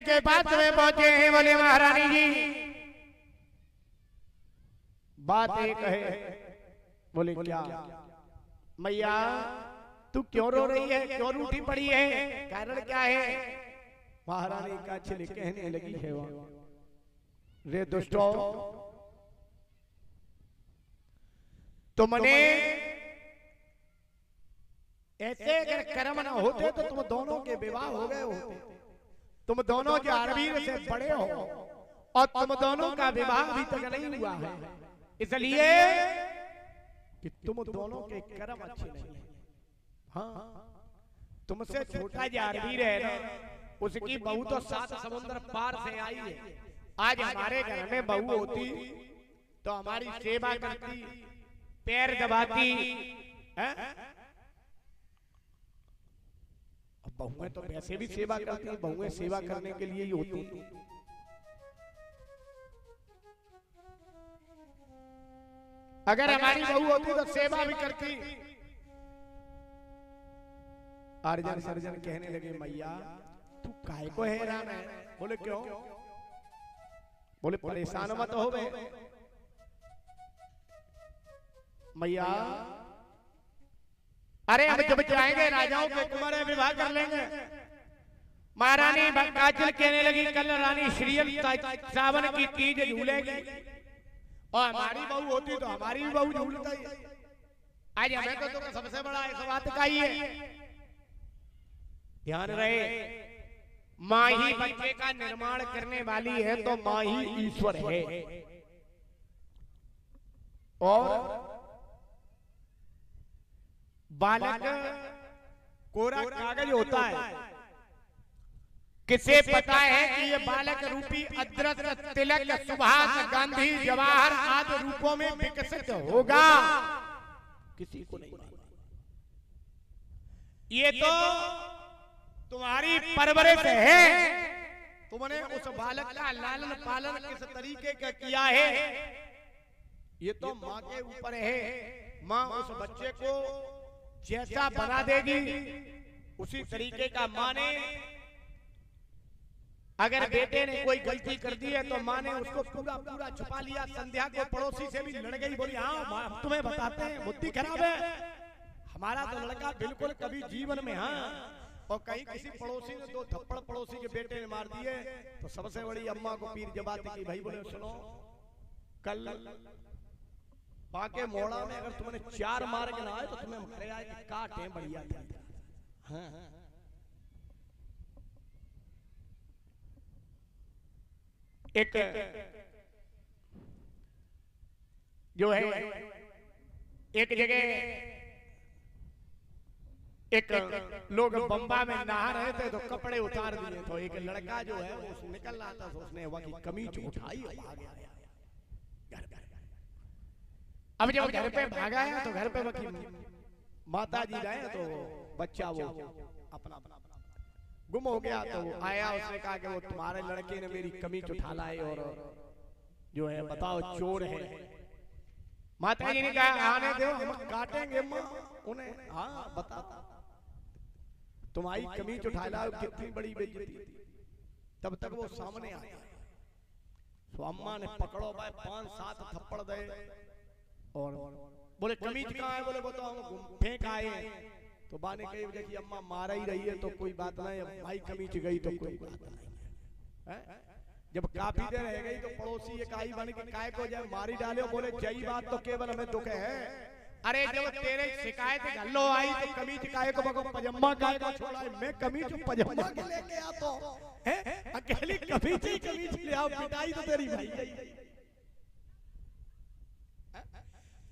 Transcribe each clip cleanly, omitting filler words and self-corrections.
के पास में पहुंचे हैं। बोले महारानी जी बात एक है। बोले क्या? मैया तू क्यों रो रही है, क्यों रूठी पड़ी है, कारण क्या है? महारानी का छिल कहने लगी है रे दुष्टो, तुमने ऐसे अगर कर्म ना होते तो तुम दोनों के विवाह हो गए होते। तुम दोनों जारवीर से बड़े हो और तुम दोनों का विवाह अभी तक नहीं हुआ है, इसलिए कि तुम दोनों के कर्म अच्छे नहीं है। हाँ, तुमसे छोटा जारवीर है ना, उसकी बहू तो 7 समुद्र पार से आई है। आज हमारे घर में बहू होती तो हमारी सेवा करती, पैर दबाती है। अब बहुएं तो वैसे भी सेवा करती हैं, बहुएं सेवा करने के लिए ही होती हैं। अगर हमारी बहू होती तो सेवा भी करती। अर्जन सर्जन कहने लगे मैया तू काहे को हैरान है? बोले क्यों? बोले परेशान मत हो बे मैया, अरे हम जब जाएंगे राजाओं के कुमार विवाह कर लेंगे। महारानी काजल कहने लगी कल रानी श्रीयल सावन की तीज झूलेगी और हमारी बहू होती तो हमारी भी बहू झूलती। आज हमें तो सबसे बड़ा इस बात का ही है। ध्यान रहे, माँ ही बच्चे का निर्माण करने वाली है तो माँ ही ईश्वर है। और बालक कोरा कागज होता है, किसे पता है कि ये बालक रूपी अदृश्य तिलक सुभाष गांधी जवाहर आदि रूपों में विकसित होगा? किसी को नहीं। ये तो तुम्हारी परवरिश है, तुमने उस बालक का लालन पालन किस तरीके का किया है ये तो माँ के ऊपर है। माँ उस बच्चे को जैसा बना देगी उसी तरीके का माँ ने, अगर बेटे ने कोई गलती कर दी है तो माँ ने उसको पूरा पूरा छुपा लिया। संध्या को पड़ोसी से भी लड़ गई, बोली हाँ तुम्हें बताते हैं बुद्धि खराब है, हमारा तो लड़का बिल्कुल कभी जीवन में। हाँ, और कहीं किसी पड़ोसी ने 2 थप्पड़ पड़ोसी के बेटे ने मार दिए तो सबसे बड़ी अम्मा को पीर जबाती की भाई बोले सुनो, कल बाके मोड़ा में अगर तुमने 4 मार के ना आए तो तुम्हें मारे आए कि काटे बढ़िया था। हाँ। एक जो है एक जगह एक लोग बम्बा में नहा रहे थे तो कपड़े उतार दिए, तो एक लड़का जो है वो निकल रहा था तो उसने वहां की कमीज उठाई और भाग गया घर पे। अब जब घर पे भागा है तो घर पे माता जी गए तो बच्चा वो अपना गुम हो गया। तो वो आया, उसने कहा कि वो तुम्हारे लड़के ने मेरी कमीज उठा लाई और जो है बताओ चोर है। माता जी ने कहा आने दो, हम काटेंगे माँ उन्हें। हाँ बता, तुम्हारी कमीज उठा ला, कितनी बड़ी बेइज्जती। तब तक वो सामने आया, तो अम्मा ने पकड़ो भाई 5-7 थप्पड़ दे और बोले कमीज कहाँ है? बोले बताओ फेंक आए। तो बा ने कही देखिए अम्मा मारा ही रही है तो कोई बात नहीं, भाई कमीज गई तो कोई बात नहीं है। जब काफी देर रह गई तो पड़ोसी एक आई बन के काय को जब मारी डाले, बोले जई बात तो केवल हमें दुख है। अरे जब तेरे शिकायत गल्लो आई तो कमीज काय को बको पजामा काय को छोड़ा, मैं कमीज पजामा के लेके आ तो है अकेली कमीज ले आओ, पिटाई तो तेरी भाई गई।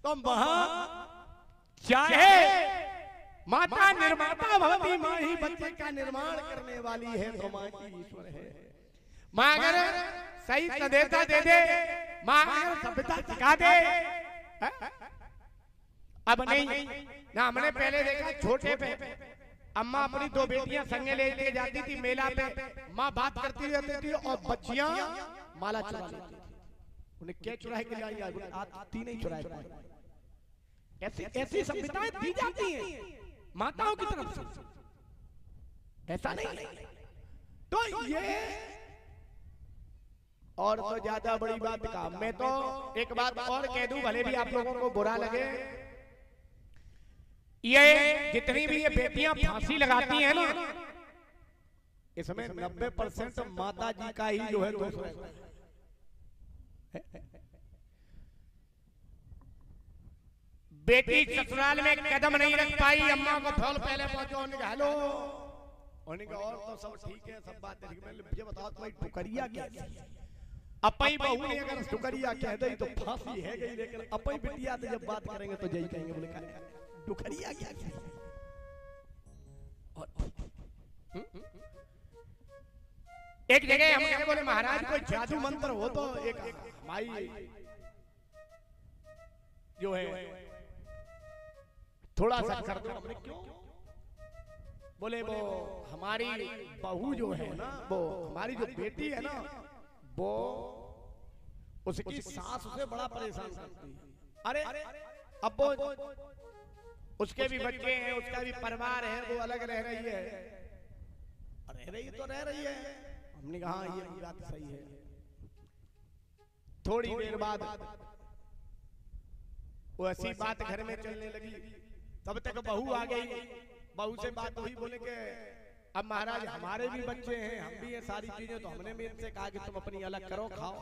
तो वहां चाहे माता निर्माता भवती, माँ ही बच्चे का निर्माण करने वाली है तो माँ की ईश्वर है। माँ अगर सही सदेता दे दे, माँ अगर सभ्यता सिखा दे। अब नहीं ना, हमने पहले देखा छोटे पे अम्मा अपनी 2 बेटियां संगे लेके जाती थी मेला पे, माँ बात करती रहती थी और बच्चियां माला चुरा लेती थी। उन्हें क्या चुराए के लाई आती नहीं चुराए। ऐसी सभ्यताएं दी जाती हैं माताओं की तरफ से, ऐसा नहीं। तो ये और तो ज्यादा बड़ी बात का मैं तो एक बात और कह दूं, भले भी आप लोगों को बुरा लगे, ये जितनी भी ये बेटियां फांसी लगाती हैं ना, इसमें 90% माता जी का ही जो है दोष रहता है। बेटी ससुराल में कदम नहीं रख पाई, अम्मा को फल पहले पहुंचो, उन्होंने कहा हेलो, उन्होंने कहा और तो सब ठीक है, सब बात ठीक है, मुझे बताओ तुम्हारी टुकरिया क्या है? अपई बहू ने अगर टुकरिया कह दी तो फांसी है गई, लेकिन अपई बिटिया से जब बात करेंगे तो यही कहेंगे, बोले क्या टुकरिया क्या है? एक जगह हम क्या बोले, महाराज कोई जादू मंत्र हो तो एक हमारी जो है थोड़ा सा कर दो। हमने क्यों? बोले वो हमारी बहू जो है ना, वो हमारी जो बेटी है ना, वो उसकी सास उसे बड़ा परेशान करती है। अरे अब वो उसके भी बच्चे हैं, उसका भी परिवार है, वो अलग रह रही है, रह रही तो रह रही है। हमने कहा ये बात सही है। थोड़ी देर बाद वो ऐसी बात घर में चलने लगी, तब तक बहू आ गई। बहू से बात हुई, बोले कि अब महाराज हमारे भी बच्चे हैं, हम भी ये सारी चीजें, तो हमने भी इनसे कहा कि तुम अपनी अलग करो, खाओ।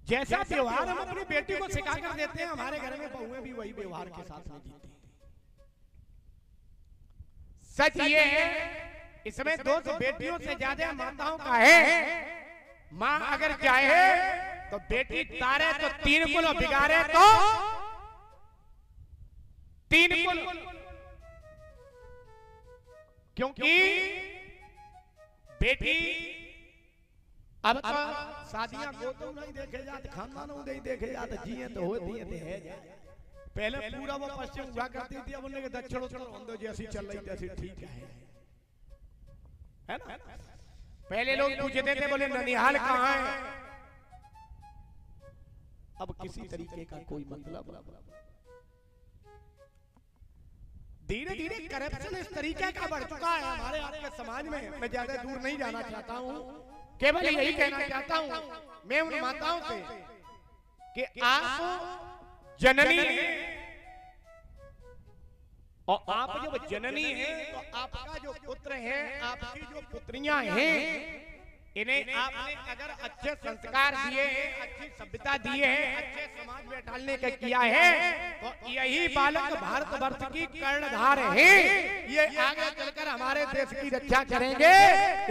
जैसा व्यवहार हम अपनी बेटी को सिखा कर देते हैं, हमारे घर में बहुएं भी वही व्यवहार के साथ में जीती हैं। सच ये है, इसमें दोष बेटियों से ज्यादा माताओं का है। माँ अगर चाहे तो बेटी तारे तो 3 कुल, बिगाड़े तो 3 कुल, क्योंकि बेटी अब तो शादियां को तो नहीं देखे जाते, खानदानों नहीं देखे जाते, जिए तो होती है जाए। पहले पूरा वो पश्चिम हुआ करती थी, अब उन्हें दक्षिण उत्तर जैसी चल रही तैसी ठीक है ना। पहले लोग पूछते थे, बोले ननिहाल कहाँ है, अब किसी तरीके का कोई मतलब। धीरे धीरे करप्शन इस तरीके का बढ़ चुका है हमारे आपके समाज में। मैं ज्यादा दूर नहीं जाना चाहता हूँ, केवल यही कहना चाहता हूँ मैं उन माताओं से कि आप जननी हैं, और आप जब जननी हैं तो आपका जो पुत्र है, आपकी जो पुत्रियां हैं, इन्हें आपने अगर अच्छे संस्कार दिए हैं, अच्छी सभ्यता दिए हैं, अच्छे समाज में डालने का किया है, तो यही बालक भारतवर्ष की कर्णधार हैं। ये आगे चलकर हमारे देश की रक्षा करेंगे,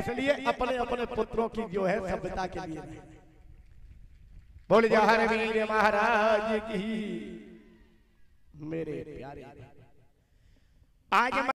इसलिए अपने अपने पुत्रों की जो है सभ्यता के लिए बोल जवाहर वीर महाराज की। मेरे प्यारे आज